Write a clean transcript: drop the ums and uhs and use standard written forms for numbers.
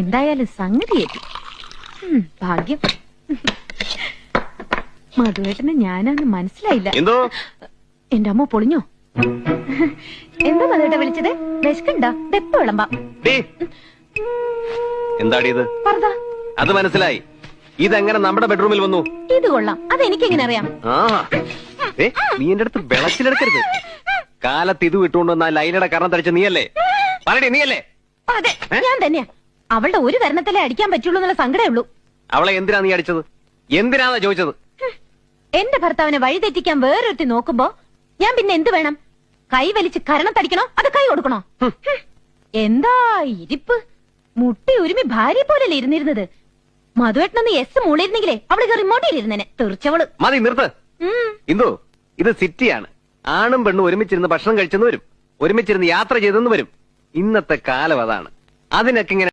എന്തായാലും സംഗതിയേറ്റി. ഭാഗ്യം. മധുവേട്ടന് ഞാനാന്ന് മനസ്സിലായില്ല. എന്റെ അമ്മ പൊളിഞ്ഞോ? എന്താ മധുവേട്ട വിളിച്ചത്? വിശക്കുണ്ടോ? എപ്പോ വിളമ്പാം. എന്താടി ഇത്? അത് മനസ്സിലായി. ഇതെങ്ങനെ നമ്മുടെ ബെഡ്റൂമിൽ വന്നു? ഇത് കൊള്ളാം. അതെനിക്കെങ്ങനെ അറിയാം? നീ എന്റെ അടുത്ത് വിളച്ചിലെടുക്കരുത്. കാലത്ത് ഇത് വിട്ടുകൊണ്ടുവന്ന ലൈലയുടെ കരണം തടിച്ച നീയല്ലേ? പറയണേ, നീയല്ലേ? അതെ, ഞാൻ തന്നെയാ. അവളുടെ ഒരു കരണത്തിലേ അടിക്കാൻ പറ്റുള്ളൂ എന്നുള്ള സങ്കടമേ ഉള്ളൂ. അവളെ എന്തിനാ നീ അടിച്ചത്? എന്തിനാന്നാ ചോദിച്ചത്? എന്റെ ഭർത്താവിനെ വഴിതെറ്റിക്കാൻ വേറൊരുത്തി നോക്കുമ്പോ ഞാൻ പിന്നെ എന്ത് വേണം? കൈ വലിച്ച് കരണം തടിക്കണോ അത് കൈ കൊടുക്കണോ? എന്താ ഇരിപ്പ്! മുട്ടി ഉരുമി ഭാര്യ പോലല്ലേ ഇരുന്നിരുന്നത്. മധുവേട്ടനൊന്ന് എസ് മൂളിരുന്നെങ്കിലേ അവൾക്ക് റിമോട്ടിൽ ഇരുന്നേനെ. തീർച്ചവള്. മതി, നിർത്ത്. ഇന്ദു, ഇത് സിറ്റിയാണ്. ആണും പെണ്ണും ഒരുമിച്ചിരുന്ന് ഭക്ഷണം കഴിച്ചെന്ന് വരും, ഒരുമിച്ചിരുന്ന് യാത്ര ചെയ്തെന്ന് വരും. ഇന്നത്തെ കാലം അതാണ്. അതിനൊക്കെ ഇങ്ങനെ